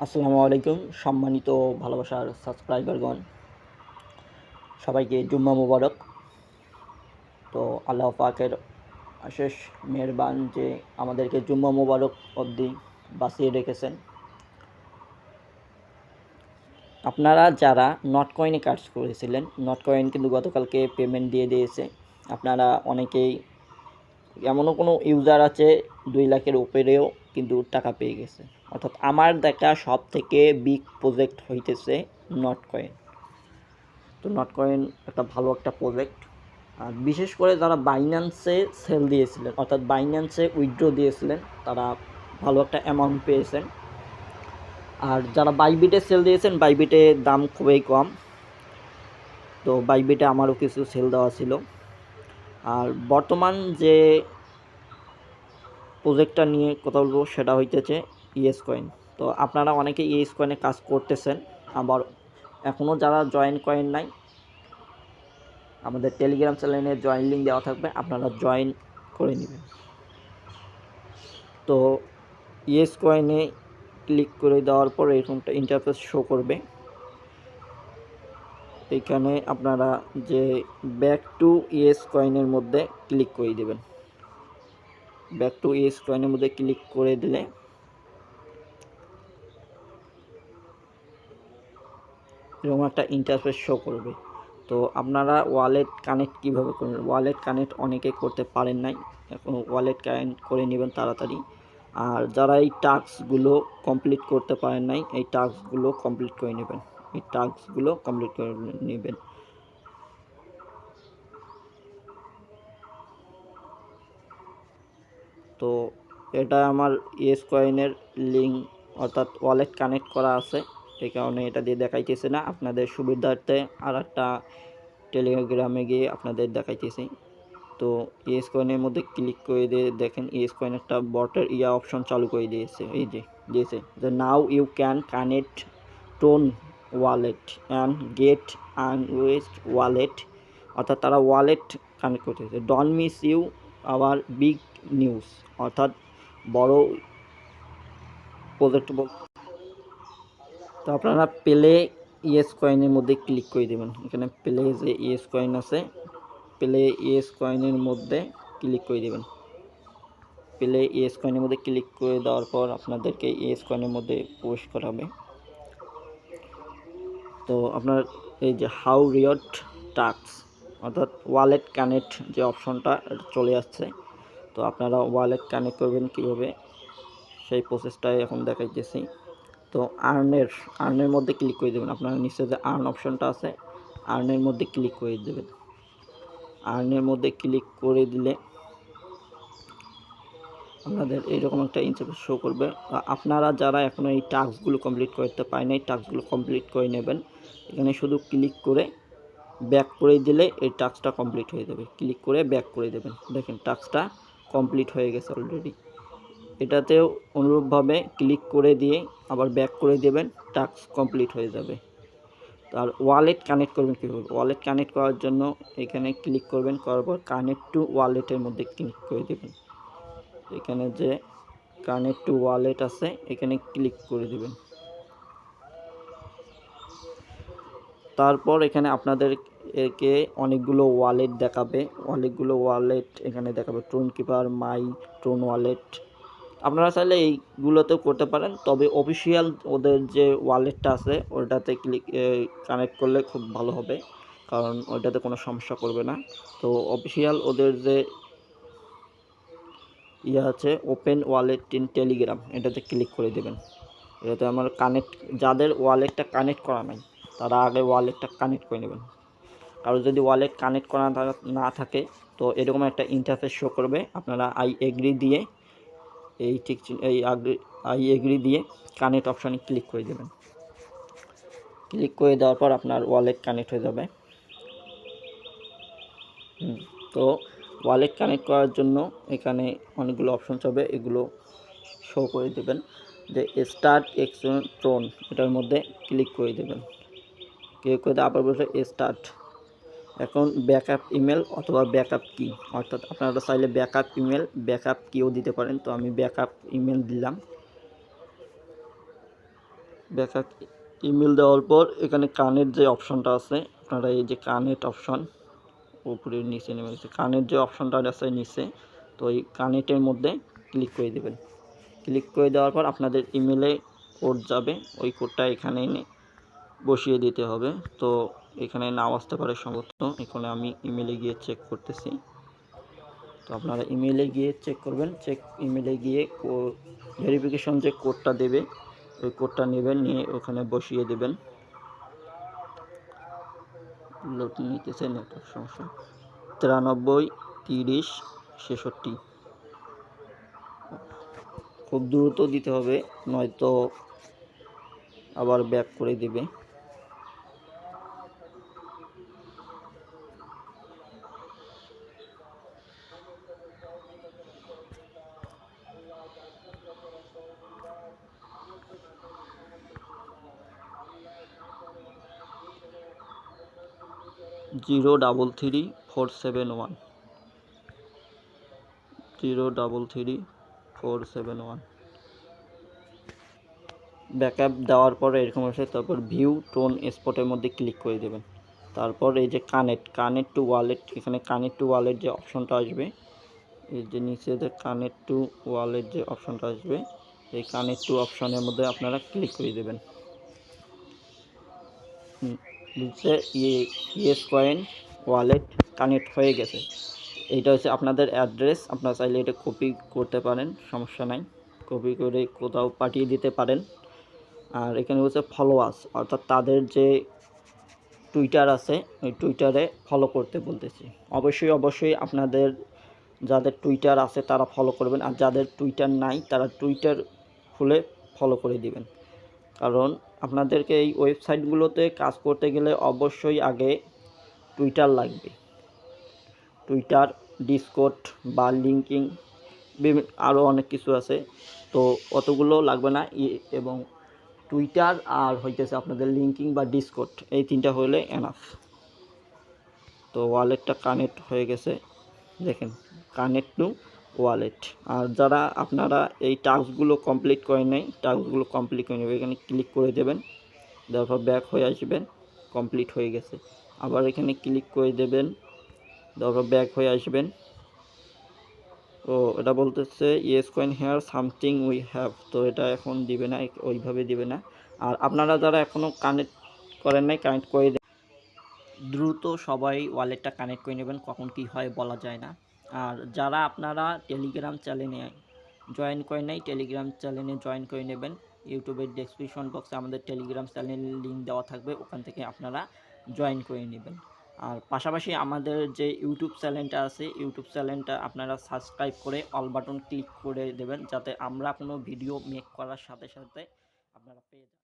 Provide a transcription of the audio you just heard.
আসসালামু আলাইকুম সম্মানিত ভালোবাসার সাবস্ক্রাইবারগণ, সবাইকে জুম্মা মুবারক। তো আল্লাহ পাকের অশেষ মেহেরবান যে আমাদেরকে জুম্মা মুবারক অবধি বাঁচিয়ে রেখেছেন। আপনারা যারা নট কয়েনে কাজ করেছিলেন, নট কয়েন কিন্তু গতকালকে পেমেন্ট দিয়ে দিয়েছে। আপনারা অনেকেই, এমনও কোনো ইউজার আছে 2 লাখের উপরেও কিন্তু টাকা পেয়ে গেছে। অর্থাৎ আমার দেখা সব থেকে বিগ প্রজেক্ট হইতেছে নট কয়েন। তো নট কয়েন একটা ভালো একটা প্রজেক্ট। আর বিশেষ করে যারা বাইন্যান্সে সেল দিয়েছিলেন, অর্থাৎ বাইন্যান্সে উইথড্র দিয়েছিলেন, তারা ভালো একটা অ্যামাউন্ট পেয়েছেন। আর যারা বাইবিটে সেল দিয়েছেন, বাইবিটে দাম খুবই কম। তো বাইবিটে আমারও কিছু সেল দেওয়া ছিল। আর বর্তমান যে প্রজেক্টটা নিয়ে কথা বলবো সেটা হইতেছে ইএস কয়েন। তো আপনারা অনেকে ইএস কয়েনে কাজ করতেছেন, আবার এখনও যারা জয়েন কয়েন নাই, আমাদের টেলিগ্রাম চ্যানেলে জয়েন লিঙ্ক দেওয়া থাকবে, আপনারা জয়েন করে নেবেন। তো ইয়েস কয়েনে ক্লিক করে দেওয়ার পর এরকমটা ইন্টারফেস শো করবে। এখানে আপনারা যে ব্যাক টু ইয়েস কয়েনের মধ্যে ক্লিক করে দেবেন। ব্যাক টু ইয়েস কয়েনের মধ্যে ক্লিক করে দিলে এরকম একটা ইন্টারফেস শো করবে। তো আপনারা ওয়ালেট কানেক্ট কীভাবে করবেন? ওয়ালেট কানেক্ট অনেকে করতে পারেন নাই, এখন ওয়ালেট কানেক্ট করে নেবেন তাড়াতাড়ি। আর যারা এই টাস্কগুলো কমপ্লিট করতে পারেন নাই, এই টাস্কগুলো কমপ্লিট করে নেবেন। এই টাস্কগুলো কমপ্লিট করে নেবেন। তো এটা আমার ইয়েস কয়েনের লিঙ্ক, অর্থাৎ ওয়ালেট কানেক্ট করা আছে, এই কারণে এটা দিয়ে দেখাইতেছে না। আপনাদের সুবিধার্থে আর একটা টেলিগ্রামে গিয়ে আপনাদের দেখাইতেছি। তো ইয়েস কয়েনের মধ্যে ক্লিক করে দিয়ে দেখেন ইয়েস কয়েন একটা বটের অপশন চালু করে দিয়েছে। এই যে দিয়েছে যে নাও ইউ ক্যান কানেক্ট টোন ওয়ালেট অ্যান্ড গেট আনওয়েস্ট ওয়ালেট, অর্থাৎ তারা ওয়ালেট কানেক্ট করতেছে। Don't miss you our big news, অর্থাৎ বড় প্রজেক্ট। তো আপনারা পেলে ইয়েস কয়েনের মধ্যে ক্লিক করে দেবেন। এখানে পেলে যে ইয়েস কয়েন আছে, পেলে ইয়েস কয়েনের মধ্যে ক্লিক করে দেবেন। পেলে ইয়েস কয়েনের মধ্যে ক্লিক করে দেওয়ার পর আপনাদেরকে ইয়েস কয়েনের মধ্যে প্রবেশ করাবে। তো আপনার এই যে হাউ রিওয়ার্ড টাস্ক, অর্থাৎ ওয়ালেট কানেক্ট যে অপশনটা চলে আসছে। তো আপনারা ওয়ালেট কানেক্ট করবেন কীভাবে সেই প্রসেসটাই এখন দেখাইতেছি। তো আর্নের মধ্যে ক্লিক করে দেবেন। আপনারা নিচে যে আর্ন অপশনটা আছে, আর্নের মধ্যে ক্লিক করে দেবেন। আর্নের মধ্যে ক্লিক করে দিলে আপনাদের এইরকম একটা ইন্টারফেস শো করবে। আপনারা যারা এখনও এই টাস্কগুলো কমপ্লিট করতে পারেন, এই টাস্কগুলো কমপ্লিট করে নেবেন। এখানে শুধু ক্লিক করে ব্যাক করে দিলে এই টাস্কটা কমপ্লিট হয়ে যাবে। ক্লিক করে ব্যাক করে দেবেন। দেখেন টাস্কটা কমপ্লিট হয়ে গেছে অলরেডি। এটাতেও অনুরূপভাবে ক্লিক করে দিয়ে আবার ব্যাক করে দেবেন, টাস্ক কমপ্লিট হয়ে যাবে। আর ওয়ালেট কানেক্ট করবেন কীভাবে? ওয়ালেট কানেক্ট করার জন্য এখানে ক্লিক করবেন, করার পর কানেক্ট টু ওয়ালেটের মধ্যে ক্লিক করে দেবেন। এখানে যে কানেক্ট টু ওয়ালেট আছে, এখানে ক্লিক করে দেবেন। তারপর এখানে আপনাদের একে অনেকগুলো ওয়ালেট দেখাবে, অনেকগুলো ওয়ালেট এখানে দেখাবে। ট্রোন কিপার, মাই ট্রোন ওয়ালেট, আপনারা চাইলে এইগুলোতেও করতে পারেন, তবে অফিসিয়াল ওদের যে ওয়ালেটটা আছে ওটাতে কানেক্ট করলে খুব ভালো হবে, কারণ ওইটাতে কোনো সমস্যা করবে না। তো অফিসিয়াল ওদের যে আছে ওপেন ওয়ালেট ইন টেলিগ্রাম, এটাতে ক্লিক করে দেবেন। এটাতে আমার যাদের ওয়ালেটটা কানেক্ট করা নাই তারা আগে ওয়ালেটটা কানেক্ট করে নেবেন। কারো যদি ওয়ালেট কানেক্ট করা না থাকে তো এরকম একটা ইন্টারফেস শো করবে। আপনারা আই এগ্রি দিয়ে আই এগ্রি দিয়ে কানেক্ট অপশানে ক্লিক করে দেবেন। ক্লিক করে দেওয়ার পর আপনার ওয়ালেট কানেক্ট হয়ে যাবে। তো ওয়ালেট কানেক্ট করার জন্য এখানে অনেকগুলো অপশন হবে, এগুলো শো করে দেবেন। যে স্টার্ট এক্সচেঞ্জ ট্রোন, এটার মধ্যে ক্লিক করে দেবেন। ক্লিক করে দেওয়ার পর বলছে স্টার্ট। এখন ব্যাকআপ ইমেল অথবা ব্যাকআপ কি, অর্থাৎ আপনারা চাইলে ব্যাকআপ ইমেল, ব্যাকআপ কিও দিতে পারেন। তো আমি ব্যাকআপ ইমেল দিলাম। ব্যাক ইমেল দেওয়ার পর এখানে কানেক্ট যে অপশনটা আছে, আপনারা এই যে কানেক্ট অপশন উপরে নিচে নেমে গেছে, কানেক্ট যে অপশনটা আছে নিচে, তো এই কানেক্টের মধ্যে ক্লিক করে দেবেন। ক্লিক করে দেওয়ার পর আপনাদের ইমেলে কোড যাবে, ওই কোডটা এখানে এনে বসিয়ে দিতে হবে। তো এখানে নাও আসতে পারে সম্ভবত, এখানে আমি ইমেলে গিয়ে চেক করতেছি। তো আপনারা ইমেলে গিয়ে চেক করবেন, ইমেলে গিয়ে ভেরিফিকেশন যে কোডটা দেবে ওই কোডটা নেবেন, নিয়ে ওখানে বসিয়ে দেবেন। লোড নিতেছে, নেটওয়ার্ক সমস্যা। 93 30 66 খুব দ্রুত দিতে হবে, নয়তো আবার ব্যাক করে দিবে। জিরো 33471 0333471 ব্যাকআপ দেওয়ার পরে এরকম আসে। তারপর ভিউ টোন স্পটের মধ্যে ক্লিক করে দেবেন। তারপর এই যে কানেক্ট টু ওয়ালেট, এখানে কানেক্ট টু ওয়ালেট যে অপশনটা আসবে, এই যে নিচে যে কানেক্ট টু ওয়ালেট যে অপশনটা আসবে, এই কানেক্ট টু অপশনের মধ্যে আপনারা ক্লিক করে দেবেন। নিচে ইয়েস কয়েন ওয়ালেট কানেক্ট হয়ে গেছে। এইটা হচ্ছে আপনাদের অ্যাড্রেস, আপনারা চাইলে এটা কপি করতে পারেন, সমস্যা নাই, কপি করে কোথাও পাঠিয়ে দিতে পারেন। আর এখানে হচ্ছে ফলোয়ার্স, অর্থাৎ তাদের যে টুইটার আছে ওই টুইটারে ফলো করতে বলতেছি। অবশ্যই আপনাদের যাদের টুইটার আছে তারা ফলো করবেন, আর যাদের টুইটার নাই তারা টুইটার খুলে ফলো করে দিবেন। কারণ আপনাদেরকে এই ওয়েবসাইটগুলোতে কাজ করতে গেলে অবশ্যই আগে টুইটার লাগবে। টুইটার, ডিসকর্ড বা লিঙ্কিং, আরও অনেক কিছু আছে, তো অতগুলো লাগবে না। এবং টুইটার আর হইতেছে আপনাদের লিঙ্কিং বা ডিসকর্ড, এই তিনটা হলে এনাফ। তো ওয়ালেটটা কানেক্ট হয়ে গেছে, দেখেন কানেক্ট টু ওয়ালেট। আর যারা আপনারা এই টাস্কগুলো কমপ্লিট করে নেই, টাস্কগুলো কমপ্লিট করে নেবে, এখানে ক্লিক করে দেবেন, দেওয়ার পর ব্যাক হয়ে আসবেন, কমপ্লিট হয়ে গেছে। আবার এখানে ক্লিক করে দেবেন, দেওয়ার পর ব্যাক হয়ে আসবেন। তো এটা বলতেছে yes coin here something we have, তো এটা এখন দিবে না, ওইভাবে দিবে না। আর আপনারা যারা এখনও কানেক্ট করেন নাই, কানেক্ট করে দ্রুত সবাই ওয়ালেটটা কানেক্ট করে নেবেন, কখন কি হয় বলা যায় না। আর যারা আপনারা টেলিগ্রাম চ্যানেলে জয়েন করে নাই, টেলিগ্রাম চ্যানেলে জয়েন করে নেবেন। ইউটিউবের ডেসক্রিপশন বক্সে আমাদের টেলিগ্রাম চ্যানেলের লিঙ্ক দেওয়া থাকবে, ওখান থেকে আপনারা জয়েন করে নেবেন। আর পাশাপাশি আমাদের যে ইউটিউব চ্যানেলটা আছে, ইউটিউব চ্যানেলটা আপনারা সাবস্ক্রাইব করে অল বাটন ক্লিক করে দেবেন, যাতে আমরা কোনো ভিডিও মেক করার সাথে সাথে আপনারা পেয়ে যান।